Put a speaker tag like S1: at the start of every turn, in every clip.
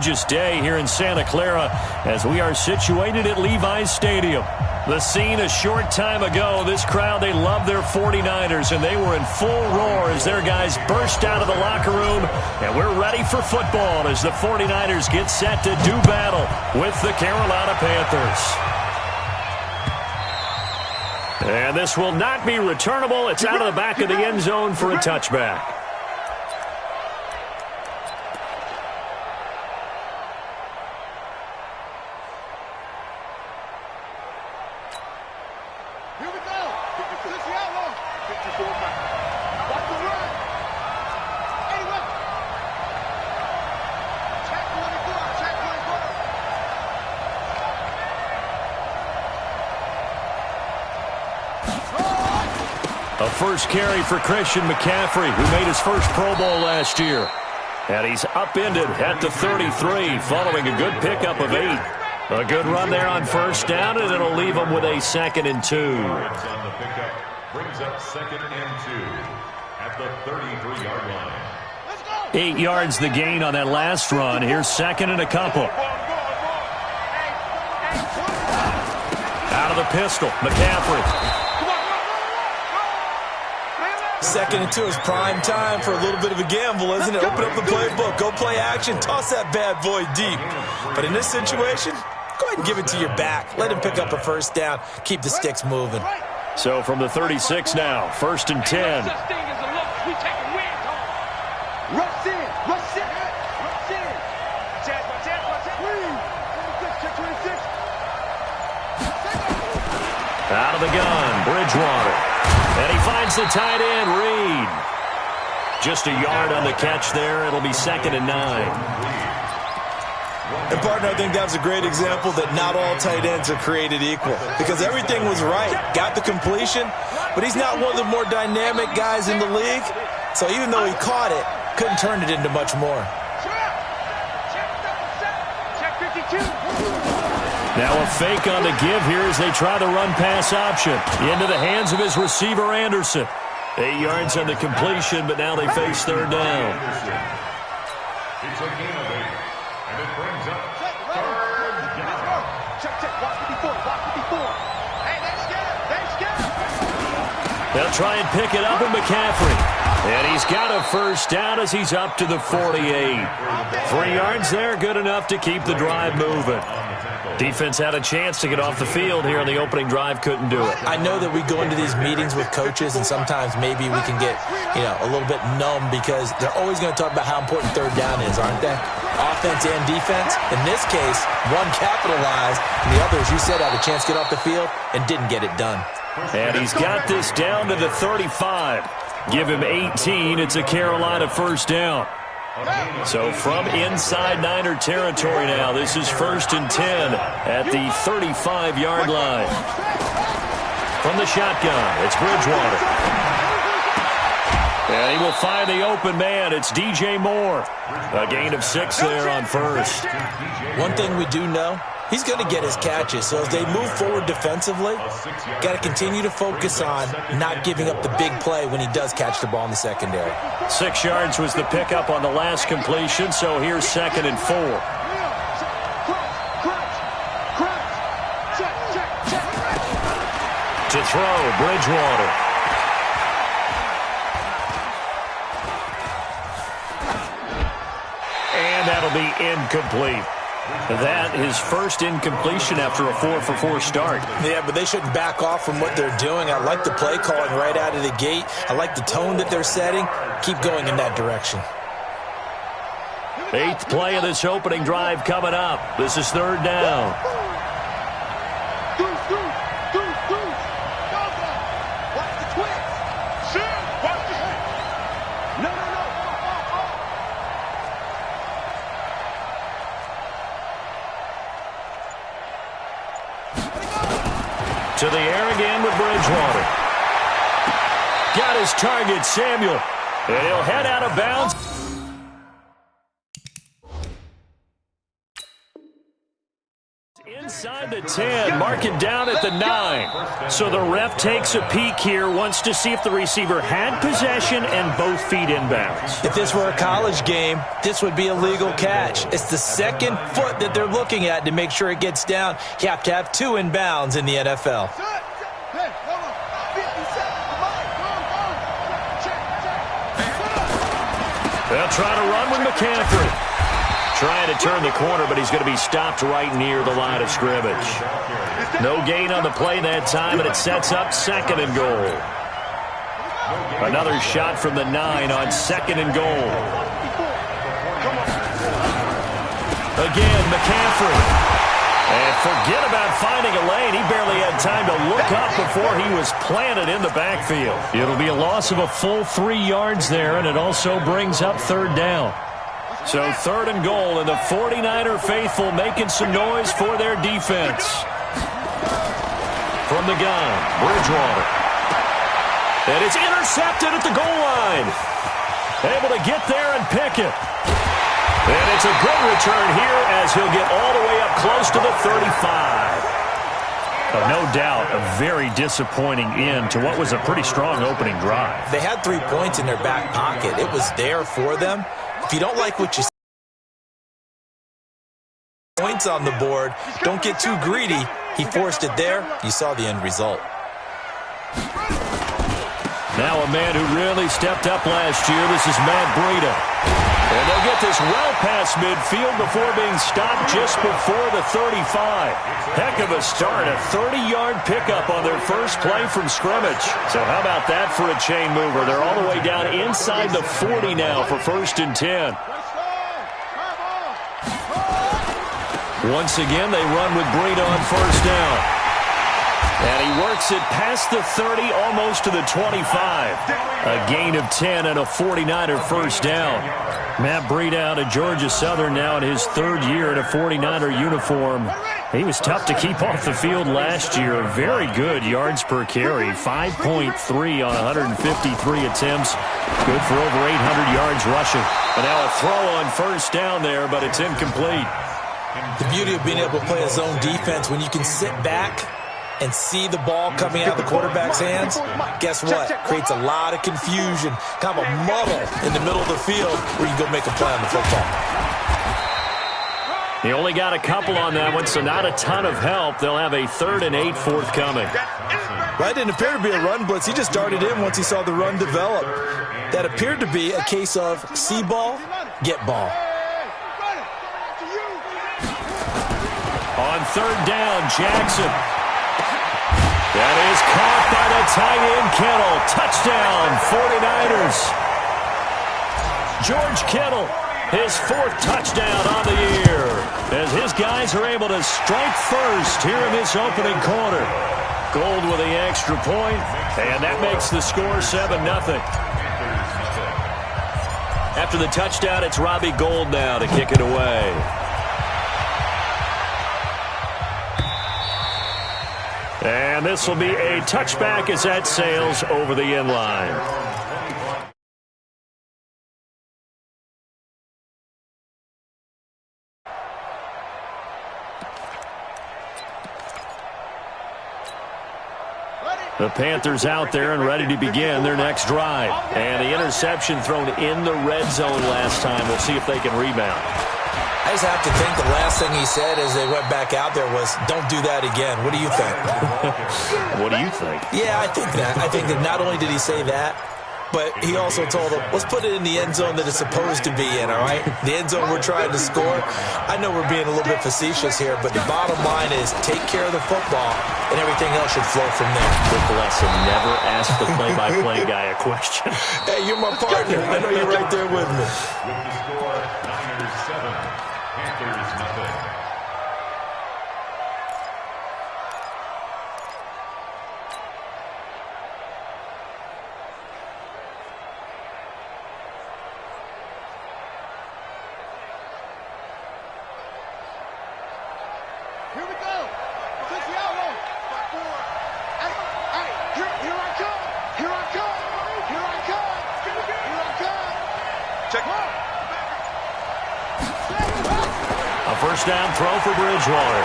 S1: Day here in Santa Clara as we are situated at Levi's Stadium. The scene a short time ago, this crowd, they love their 49ers, and they were in full roar as their guys burst out of the locker room, and we're ready for football as the 49ers get set to do battle with the Carolina Panthers. And this will not be returnable. It's out of the back of the end zone for a touchback. A first carry for Christian McCaffrey, who made his first Pro Bowl last year. And he's upended at the 33, following a good pickup of 8. A good run there on first down, and it'll leave him with a 2nd and 2.
S2: On the pickup brings up 2nd and 2 at the 33-yard line.
S1: 8 yards the gain on that last run. Here's 2nd and a couple. Out of the pistol, McCaffrey.
S3: 2nd and 2 is prime time for a little bit of a gamble, isn't it? Open up the playbook, go play action, toss that bad boy deep. But in this situation, go ahead and give it to your back. Let him pick up a first down. Keep the sticks moving.
S1: So from the 36 now, 1st and 10. Out of the gun, Bridgewater. And he finds the tight end, Reed. Just a yard on the catch there. It'll be 2nd and 9.
S3: And, partner, I think that was a great example that not all tight ends are created equal. Because everything was right. Got the completion, but he's not one of the more dynamic guys in the league. So even though he caught it, couldn't turn it into much more.
S1: Now a fake on the give here as they try the run-pass option. Into the hands of his receiver, Anderson. 8 yards on the completion, but now they face 3rd down.
S2: It's a gain of 8, and it brings up 3rd down.
S1: They'll try and pick it up with McCaffrey. And he's got a first down as he's up to the 48. 3 yards there, good enough to keep the drive moving. Defense had a chance to get off the field here on the opening drive, couldn't do it.
S3: I know that we go into these meetings with coaches, and sometimes maybe we can get, a little bit numb because they're always going to talk about how important 3rd down is, aren't they? Offense and defense. In this case, one capitalized, and the other, as you said, had a chance to get off the field and didn't get it done.
S1: And he's got this down to the 35. Give him 18. It's a Carolina first down. So from inside Niner territory now, this is 1st and 10 at the 35-yard line. From the shotgun, it's Bridgewater. And he will find the open man. It's DJ Moore. A gain of 6 there on first.
S3: One thing we do know, he's going to get his catches. So as they move forward defensively, got to continue to focus on not giving up the big play when he does catch the ball in the secondary.
S1: 6 yards was the pickup on the last completion, so here's 2nd and 4. To throw, Bridgewater. And that'll be incomplete. That is first incompletion after a 4-for-4 start.
S3: Yeah, but they shouldn't back off from what they're doing. I like the play calling right out of the gate. I like the tone that they're setting. Keep going in that direction.
S1: 8th play of this opening drive coming up. This is 3rd down. To the air again with Bridgewater. Got his target, Samuel. And he'll head out of bounds. Inside the 10, mark it down at the 9. So the ref takes a peek here, wants to see if the receiver had possession and both feet inbounds.
S3: If this were a college game, this would be a legal catch. It's the second foot that they're looking at to make sure it gets down. You have to have 2 inbounds in the NFL.
S1: They'll try to run with McCaffrey. Trying to turn the corner, but he's going to be stopped right near the line of scrimmage. No gain on the play that time, and it sets up 2nd and goal. Another shot from the 9 on 2nd and goal. Again, McCaffrey. And forget about finding a lane. He barely had time to look up before he was planted in the backfield. It'll be a loss of a full 3 yards there, and it also brings up 3rd down. So 3rd and goal, and the 49er faithful making some noise for their defense. From the gun, Bridgewater. And it's intercepted at the goal line. Able to get there and pick it. And it's a good return here as he'll get all the way up close to the 35. No doubt a very disappointing end to what was a pretty strong opening drive.
S3: They had 3 points in their back pocket. It was there for them. If you don't like what you see, points on the board, don't get too greedy. He forced it there. You saw the end result.
S1: Now a man who really stepped up last year. This is Matt Breida. And they'll get this well past midfield before being stopped just before the 35. Heck of a start. A 30-yard pickup on their first play from scrimmage. So how about that for a chain mover? They're all the way down inside the 40 now for 1st and 10. Once again, they run with Breida on 1st down. And he works it past the 30, almost to the 25. A gain of 10 and a 49er 1st down. Matt Breida out of Georgia Southern now in his 3rd year in a 49er uniform. He was tough to keep off the field last year. Very good yards per carry. 5.3 on 153 attempts. Good for over 800 yards rushing. And now a throw on 1st down there, but it's incomplete.
S3: The beauty of being able to play a zone defense, when you can sit back and see the ball coming out of the quarterback's hands, guess what? Creates a lot of confusion, kind of a muddle in the middle of the field where you can go make a play on the football.
S1: He only got a couple on that one, so not a ton of help. They'll have a 3rd and 8 forthcoming.
S3: Well, it didn't appear to be a run blitz. He just darted in once he saw the run develop. That appeared to be a case of see ball, get ball.
S1: On 3rd down, Jackson. That is caught by the tight end, Kittle. Touchdown, 49ers. George Kittle, his 4th touchdown on the year, as his guys are able to strike first here in this opening quarter. Gold with the extra point, and that makes the score 7-0. After the touchdown, it's Robbie Gould now to kick it away. And this will be a touchback as that sails over the end line. The Panthers out there and ready to begin their next drive. And the interception thrown in the red zone last time. We'll see if they can rebound.
S3: I just have to think the last thing he said as they went back out there was, don't do that again. What do you think?
S1: What do you think?
S3: Yeah, I think that. I think that not only did he say that, but he also told them, let's put it in the end zone that it's supposed to be in, all right? The end zone we're trying to score. I know we're being a little bit facetious here, but the bottom line is take care of the football, and everything else should flow from there.
S1: Quick lesson, never ask the play-by-play guy a question.
S3: Hey, you're my partner. I know you're right there with me.
S2: With the score, Niners 7, Panthers nothing.
S4: Here we go. Take the arrow. Hey, here I come. Here I come. Here I come. Here I come. Check.
S1: A 1st down throw for Bridgewater.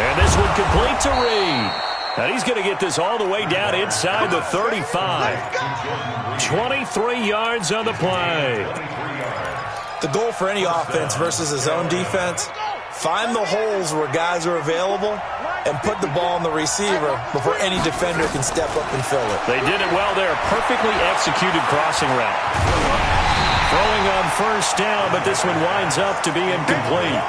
S1: And this one complete to Reed. And he's going to get this all the way down inside the 35. 23 yards on the play.
S3: The goal for any offense versus a zone defense, find the holes where guys are available and put the ball on the receiver before any defender can step up and fill it.
S1: They did it well there. Perfectly executed crossing route. Throwing on first down, but this one winds up to be incomplete.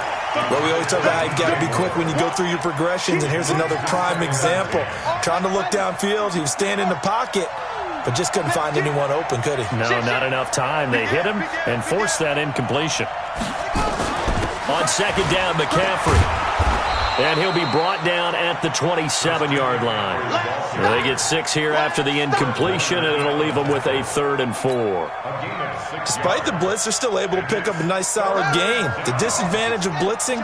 S3: Well, we always talk about how you've got to be quick when you go through your progressions, and here's another prime example. Trying to look downfield, he was standing in the pocket, but just couldn't find anyone open, could he?
S1: No, not enough time. They hit him and forced that incompletion. On second down, McCaffrey. And he'll be brought down at the 27-yard line. They get 6 here after the incompletion, and it'll leave them with a 3rd and 4.
S3: Despite the blitz, they're still able to pick up a nice, solid gain. The disadvantage of blitzing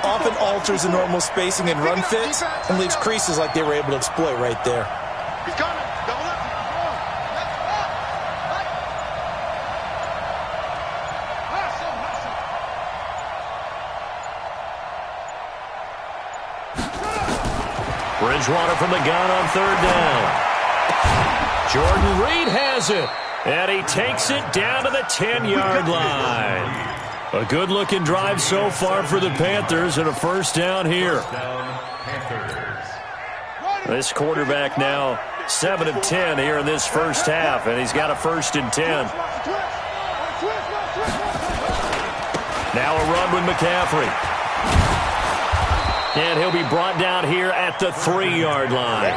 S3: often alters the normal spacing and run fits and leaves creases like they were able to exploit right there.
S4: He's coming. Double up.
S1: Bridgewater from the gun on 3rd down. Jordan Reed has it. And he takes it down to the 10-yard line. A good-looking drive so far for the Panthers, and a first down here. This quarterback now 7 of 10 here in this first half, and he's got a 1st and 10. Now a run with McCaffrey. And he'll be brought down here at the 3-yard line.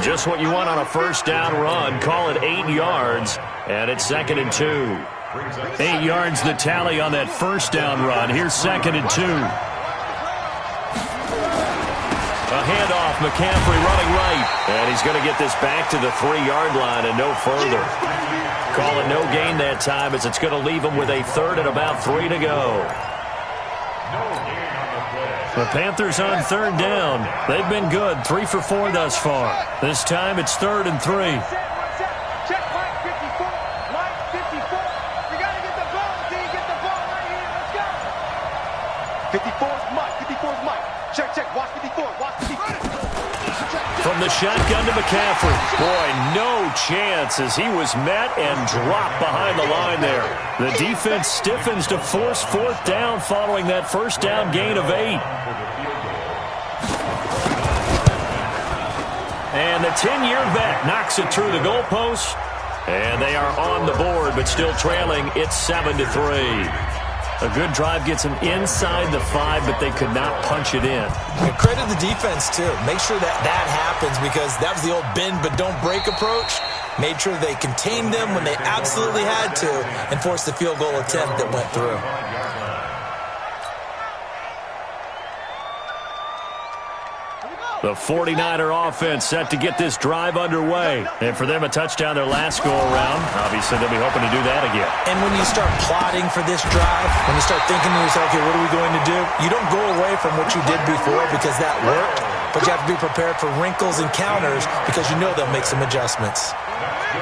S1: Just what you want on a first down run. Call it 8 yards, and it's 2nd and 2. 8 yards the tally on that first down run. Here's 2nd and 2. A handoff, McCaffrey running right. And he's going to get this back to the 3-yard line and no further. Call it no gain that time, as it's going to leave him with a 3rd and about 3 to go. The Panthers on 3rd down. They've been good, 3 for 4 thus far. This time it's 3rd and 3.
S4: Check Mike 54. Mike 54. You got to get the ball. Until you get the ball right here. Let's go. 54 is Mike. 54 is Mike. Check. Watch 54. Watch 54.
S1: From the shotgun to McCaffrey. Boy, no chance as he was met and dropped behind the line there. The defense stiffens to force 4th down following that first down gain of 8. And the 10-year vet knocks it through the goalpost. And they are on the board, but still trailing. It's 7 to 3. A good drive gets them inside the 5, but they could not punch it in.
S3: And credit the defense, too. Make sure that happens, because that was the old bend but don't break approach. Made sure they contained them when they absolutely had to and forced the field goal attempt that went through.
S1: The 49er offense set to get this drive underway. And for them, a touchdown their last go-around. Obviously, they'll be hoping to do that again.
S3: And when you start plotting for this drive, when you start thinking to yourself, okay, what are we going to do? You don't go away from what you did before because that worked, but you have to be prepared for wrinkles and counters because you know they'll make some adjustments.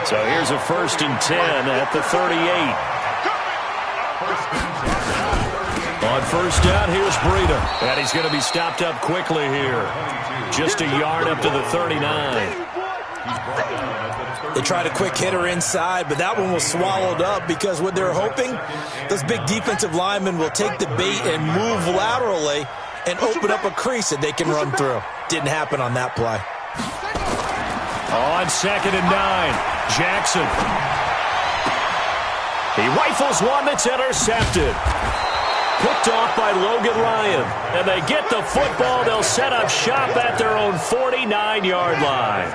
S1: So here's a 1st and 10 at the 38. On first down, here's Breida. And he's going to be stopped up quickly here. Just a yard up to the 39.
S3: They tried a quick hitter inside, but that one was swallowed up because what they're hoping, those big defensive linemen will take the bait and move laterally and open up a crease that they can run through. Didn't happen on that play.
S1: On 2nd and 9, Jackson. He rifles one that's intercepted. Picked off by Logan Ryan. And they get the football. They'll set up shop at their own 49-yard line.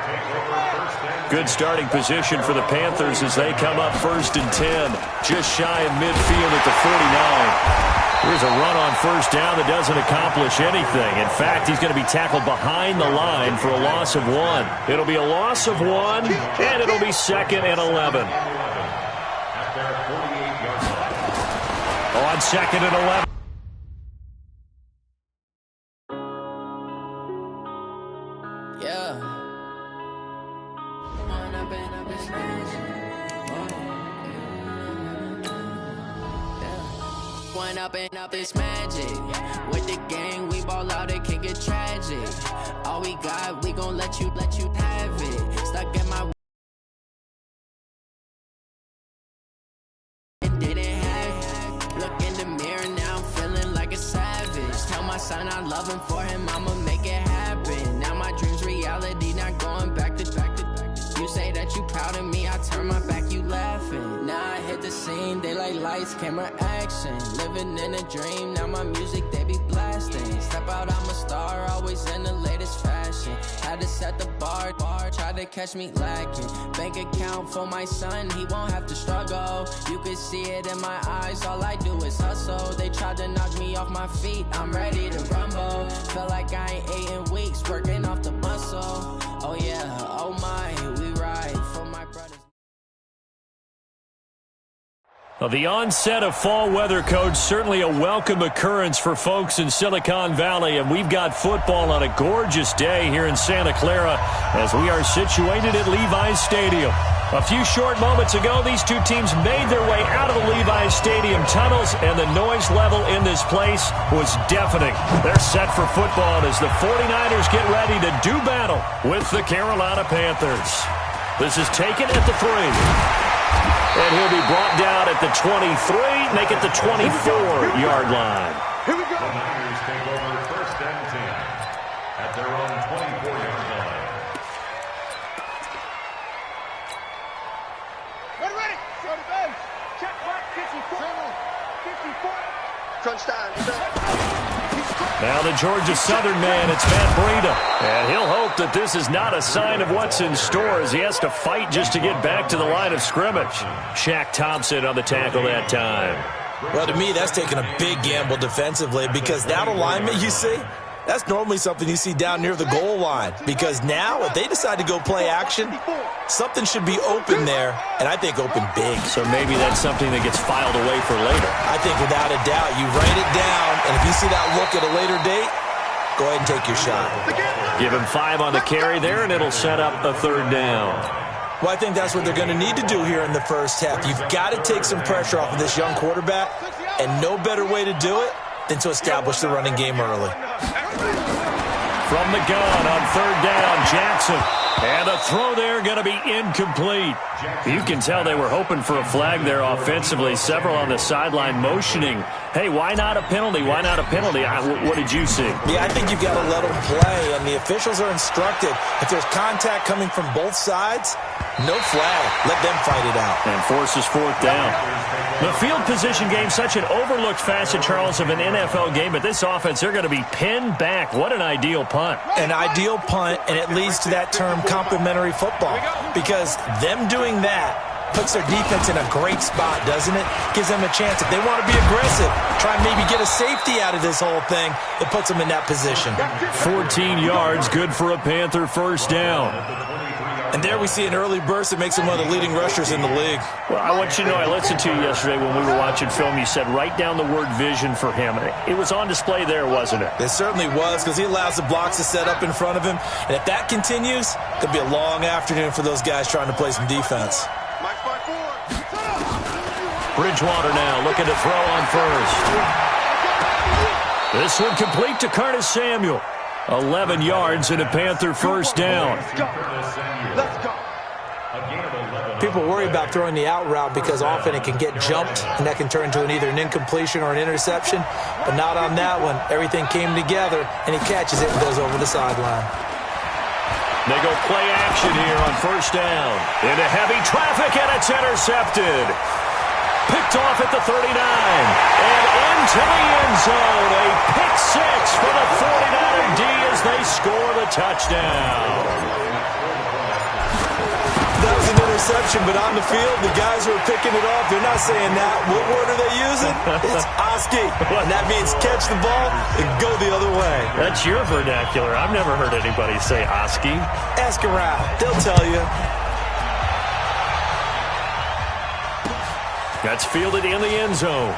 S1: Good starting position for the Panthers as they come up 1st and 10. Just shy of midfield at the 49. Here's a run on first down that doesn't accomplish anything. In fact, he's going to be tackled behind the line for a loss of 1. It'll be a loss of 1, and it'll be 2nd and 11. On 2nd and 11.
S5: one up and up, it's magic. With the gang, we ball out, it can get tragic. All we got, we gon' let you have it. Stuck in my didn't have. Look in the mirror, now I'm feeling like a savage. Tell my son I love him, for him I'ma make it happen. Now my dream's reality, not going back to. You say that you proud of me, I turn my back, you laughing. Now I hit the scene, they like lights, camera, action. Living in a dream, now my music, they be blasting. Step out, I'm a star, always in the latest fashion. Had to set the bar, try to catch me lacking. Bank account for my son, he won't have to struggle. You can see it in my eyes, all I do is hustle. They tried to knock me off my feet, I'm ready to rumble. Feel like I ain't ate in weeks, working off the muscle. Oh yeah, oh my, we ride for my brothers.
S1: Well, the onset of fall weather, Coach, certainly a welcome occurrence for folks in Silicon Valley, and we've got football on a gorgeous day here in Santa Clara as we are situated at Levi's Stadium. A few short moments ago, these two teams made their way out of the Levi's Stadium tunnels, and the noise level in this place was deafening. They're set for football as the 49ers get ready to do battle with the Carolina Panthers. This is taken at the 3. And he'll be brought down at the 23, make it the 24-yard line.
S2: Here we go. The Niners take over 1st and 10 at their own 24-yard line.
S4: Ready. Show the base. Check mark 54. 54. Crunch time.
S1: Now the Georgia Southern man, it's Matt Breida. And he'll hope that this is not a sign of what's in store as he has to fight just to get back to the line of scrimmage. Shaq Thompson on the tackle that time.
S3: Well, to me, that's taking a big gamble defensively because that alignment you see, that's normally something you see down near the goal line. Because now, if they decide to go play action, something should be open there, and I think open big.
S1: So maybe that's something that gets filed away for later.
S3: I think without a doubt, you write it down, and if you see that look at a later date, go ahead and take your shot.
S1: Give him 5 on the carry there, and it'll set up a 3rd down.
S3: Well, I think that's what they're going to need to do here in the first half. You've got to take some pressure off of this young quarterback, and no better way to do it than to establish the running game early.
S1: From the gun on 3rd down, Jackson. And a throw there going to be incomplete. You can tell they were hoping for a flag there offensively. Several on the sideline motioning. Hey, why not a penalty? Why not a penalty? What did you see?
S3: Yeah, I think you've got to let them play, and the officials are instructed. If there's contact coming from both sides, no flag. Let them fight it out.
S1: And forces 4th down. The field position game, such an overlooked facet, Charles, of an NFL game, but this offense, they're going to be pinned back. What an ideal punt.
S3: An ideal punt, and it leads to that term complementary football, because them doing that puts their defense in a great spot, doesn't it? Gives them a chance. If they want to be aggressive, try and maybe get a safety out of this whole thing, it puts them in that position.
S1: 14 yards, good for a Panther 1st down.
S3: And there we see an early burst that makes him one of the leading rushers in the league.
S1: Well, I want you to know, I listened to you yesterday when we were watching film. You said write down the word vision for him. It was on display there, wasn't it?
S3: It certainly was, because he allows the blocks to set up in front of him. And if that continues, it could be a long afternoon for those guys trying to play some defense.
S1: Bridgewater now looking to throw on 1st. This one complete to Curtis Samuel. 11 yards and a Panther 1st down.
S4: Let's go.
S3: People worry about throwing the out route because often it can get jumped, and that can turn into either an incompletion or an interception. But not on that one. Everything came together, and he catches it and goes over the sideline.
S1: They go play action here on 1st down. Into heavy traffic, and it's intercepted. Picked off at the 39. And into the end zone. A pick 6 for the 49er D as they score the touchdown.
S3: That was an interception, but on the field, the guys who are picking it off, they're not saying that. What word are they using? It's Oski. And that means catch the ball and go the other way.
S1: That's your vernacular. I've never heard anybody say Oski.
S3: Ask around. They'll tell you.
S1: That's fielded in the end zone.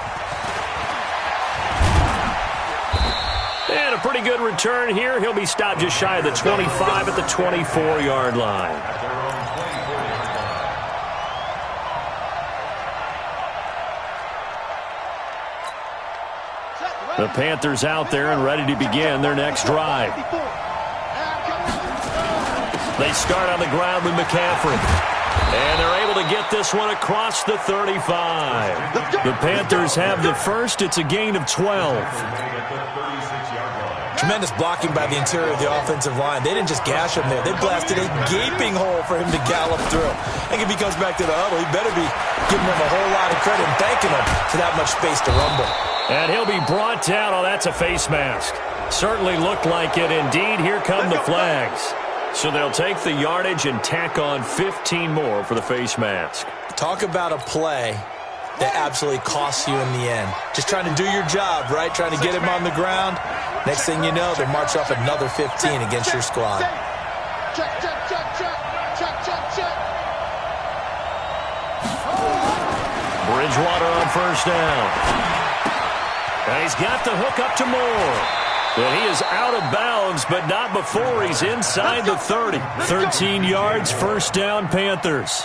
S1: And a pretty good return here. He'll be stopped just shy of the 25 at the 24-yard line. The Panthers out there and ready to begin their next drive. They start on the ground with McCaffrey. And they're able to get this one across the 35. The Panthers have the first. It's a gain of 12.
S3: Tremendous blocking by the interior of the offensive line. They didn't just gash him there. They blasted a gaping hole for him to gallop through. I think if he comes back to the huddle, he better be giving them a whole lot of credit and thanking them for that much space to rumble.
S1: And he'll be brought down. Oh, that's a face mask. Certainly looked like it. Indeed, here come the flags. So they'll take the yardage and tack on 15 more for the face mask.
S3: Talk about a play that absolutely costs you in the end. Just trying to do your job, right? Trying to get him on the ground. Next thing you know, they march off another 15 against your squad.
S4: Check, check, check, check. Check, check, check.
S1: Bridgewater on first down. And he's got the hook up to Moore. And he is out of bounds, but not before he's inside the 30. 13 yards, first down, Panthers.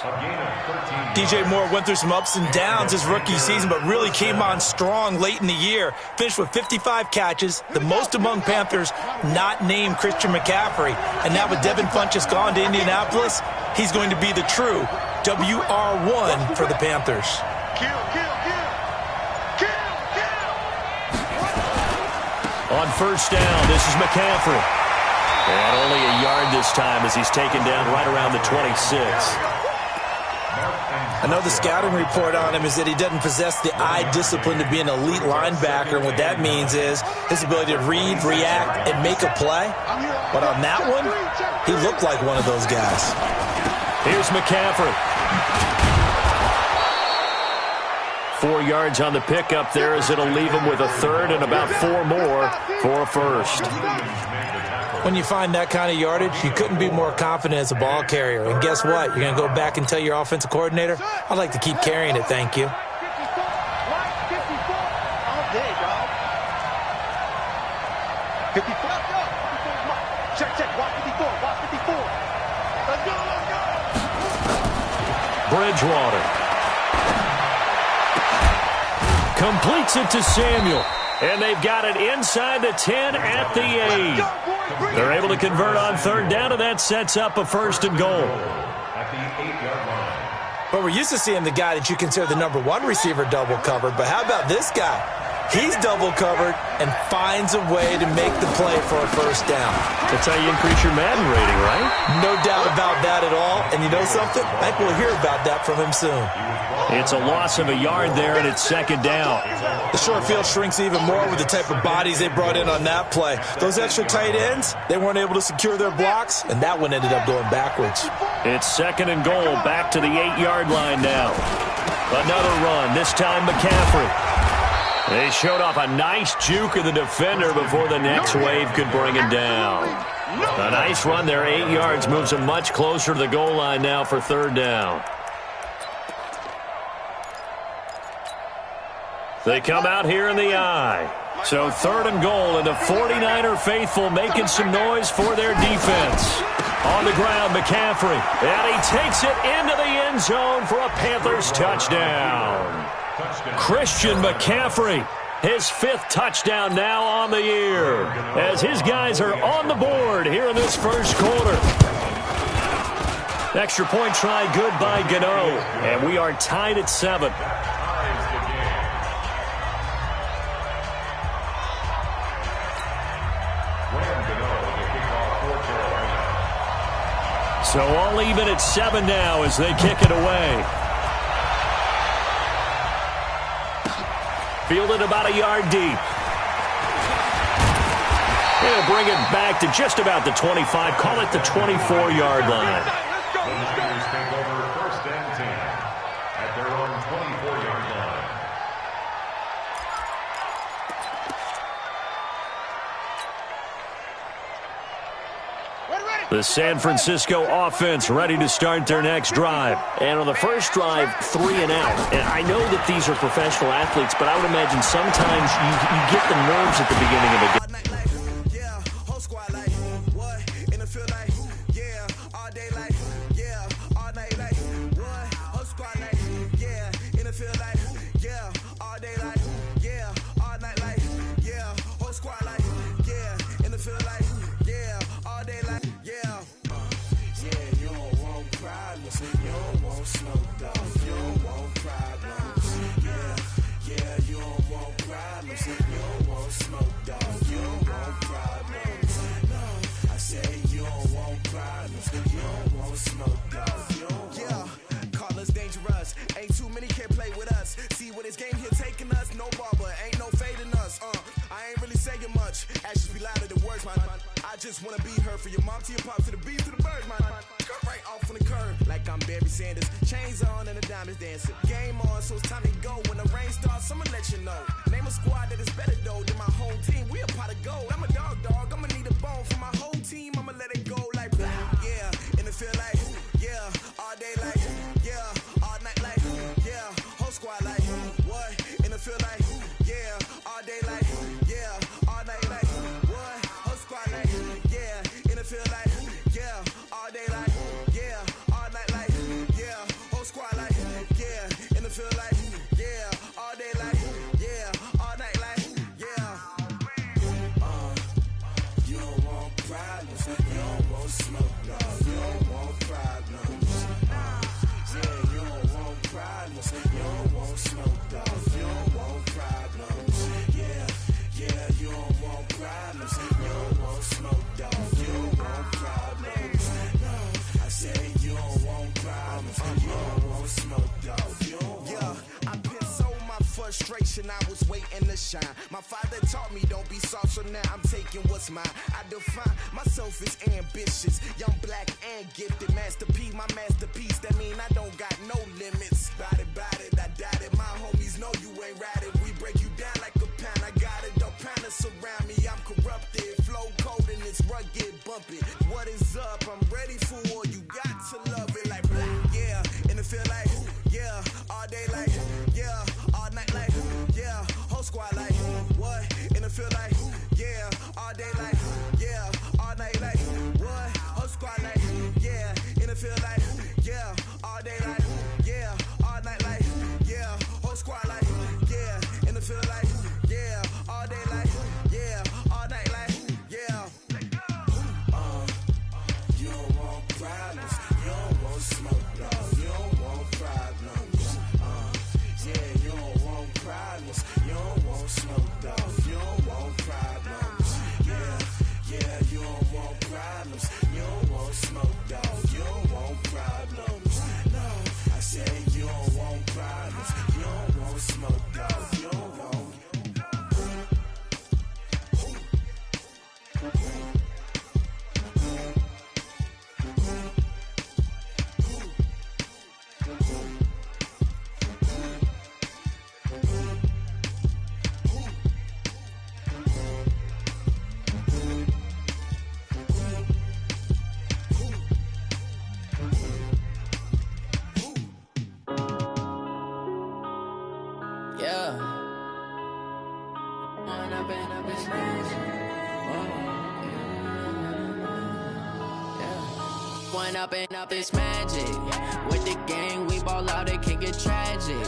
S3: DJ Moore went through some ups and downs his rookie season, but really came on strong late in the year. Finished with 55 catches, the most among Panthers not named Christian McCaffrey. And now with Devin Funchess gone to Indianapolis, he's going to be the true WR1 for the Panthers.
S4: Kill, kill, kill. Kill, kill.
S1: On first down, this is McCaffrey. And only a yard this time as he's taken down right around the 26.
S3: I know the scouting report on him is that he doesn't possess the eye discipline to be an elite linebacker. And what that means is his ability to read, react, and make a play. But on that one, he looked like one of those guys.
S1: Here's McCaffrey. 4 yards on the pickup there as it'll leave him with a third and about 4 more for a first.
S3: When you find that kind of yardage, you couldn't be more confident as a ball carrier. And guess what? You're going to go back and tell your offensive coordinator, I'd like to keep carrying it, thank you.
S4: 54. All day, dog. 54. Let's go. 54. Check, check. Watch 54. Watch 54. Let's go, let's go.
S1: Bridgewater. Completes it to Samuel. And they've got it inside the 10 at the 8. They're able to convert on third down, and that sets up a first and goal.
S2: At the 8-yard line.
S3: But we're used to seeing the guy that you consider the number 1 receiver double covered. But how about this guy? He's double covered and finds a way to make the play for a first down.
S1: That's how you increase your Madden rating, right?
S3: No doubt about that at all. And you know something? I think we'll hear about that from him soon.
S1: It's a loss of a yard there, and it's second down.
S3: The short field shrinks even more with the type of bodies they brought in on that play. Those extra tight ends, they weren't able to secure their blocks, and that one ended up going backwards.
S1: It's second and goal, back to the 8-yard line now. Another run, this time McCaffrey. They showed off a nice juke of the defender before the next wave could bring him down. A nice run there, 8 yards, moves him much closer to the goal line now for third down. They come out here in the eye. So third and goal, and the 49er faithful making some noise for their defense. On the ground, McCaffrey. And he takes it into the end zone for a Panthers touchdown. Christian McCaffrey, his 5th touchdown now on the year, as his guys are on the board here in this first quarter. Extra point try good by Gano, and we are tied at 7. So all even at 7 now as they kick it away. Fielded about a yard deep. He'll bring it back to just about the 25. Call it the 24-yard line.
S2: The Niners take over first and 10 at their own 24-yard line.
S1: The San Francisco offense ready to start their next drive. And on the first drive, 3 and out. And I know that these are professional athletes, but I would imagine sometimes you get the nerves at the beginning of a game.
S6: You don't want smoke, dog. You don't want problems. No, I said you don't want problems. You don't want smoke, dog. You don't
S7: want. Call us dangerous. Ain't too many can play with us. See where this game here taking us. No barber, ain't no fading us. I ain't really saying much. Actions be louder than words, man. I just wanna be heard from your mom to your pop to the beat to the birds, man. Cut right off on the curb like I'm Barry Sanders. Chains on and the diamonds dancing. Game on, so it's time to go. When the rain starts, I'ma let you know. Name a squad that is better though than my home team. We a pot of gold. I'm a dog. I'ma need a bone for my whole team. I'ma let it go like yeah. And it feel like yeah. All day like yeah. All night like yeah. Whole squad like what? And it feel like yeah. All day like yeah. All night like what? Whole squad like yeah. And it feel like yeah. All day like yeah. All night like yeah. Whole squad like yeah. And it feel like yeah. All day like yeah. All night like yeah.
S6: You don't want problems. You don't want smoke, dog. You don't want problems. Yeah, you don't want problems. You don't want smoke, dog. You don't want problems. Yeah, you don't want problems. You don't want smoke, dog. You don't want problems. No, I said you don't want problems. You don't want smoke, dog. You don't want.
S7: Yeah, I've been so my frustration, I was waiting to shine. My father taught me don't be soft, so now I'm taking what's mine. I define myself as ambitious, young, black, and gifted. Master P, my masterpiece. That mean I don't got no limits. Bout it, I doubt it. My homies know you ain't ratted. We break you down like a pound. I got it, don't pound to surround me. I'm corrupted, flow cold and it's rugged, bumpy. What is up? I'm ready for war. You got to love it like yeah, and it feel like yeah, all day like yeah, all night like yeah, whole squad like what? And it feel like yeah, all day like yeah, all night like what? Whole squad like yeah, and it feel like yeah, all day like yeah, all night like yeah, whole squad like yeah, and it feel like yeah, all day like yeah, all night like yeah.
S6: You don't want problems. You don't want smoke, dog. You don't want problems. Yeah, you don't want problems. You don't want smoke, dog. You don't want problems. Yeah, you don't want problems. You don't want smoke, dog. You don't want problems. No, I said you don't want problems. You don't want smoke, dog. You don't want.
S5: Up this magic. With the gang, we ball out, it can get tragic.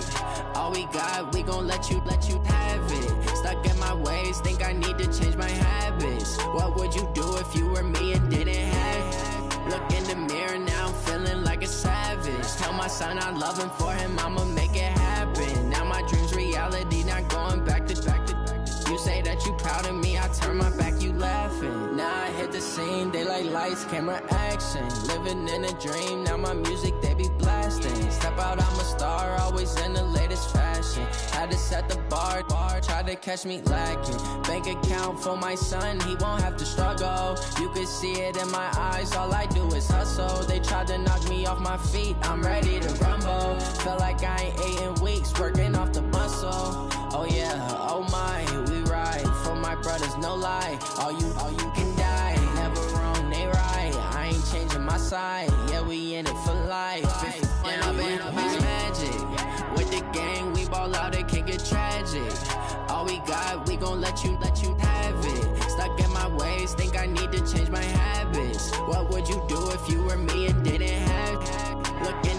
S5: All we got, we gon' let you have it. Stuck in my ways, think I need to change my habits. What would you do if you were me and didn't have it? Look in the mirror, now I'm feeling like a savage. Tell my son I love him, for him I'ma make it happen. Now my dream's reality, not going back to. You say that you proud of me, I turn my back, you laughing. Now I hit the scene, they like lights, camera, action. Living in a dream, now my music, they be blasting. Step out, I'm a star, always in the latest fashion. Had to set the bar, try to catch me lacking. Bank account for my son, he won't have to struggle. You can see it in my eyes, all I do is hustle. They tried to knock me off my feet, I'm ready to rumble. Feel like I ain't ate in weeks, working off the muscle. Oh yeah, oh my, we ride for my brothers, no lie. All you can die, never wrong, they right. I ain't changing my side, yeah, we in it for life. And I've been up his magic. With the gang, we ball out, it can get tragic. All we got, we gon' let you have it. Stuck in my ways, think I need to change my habits. What would you do if you were me and didn't have it? Looking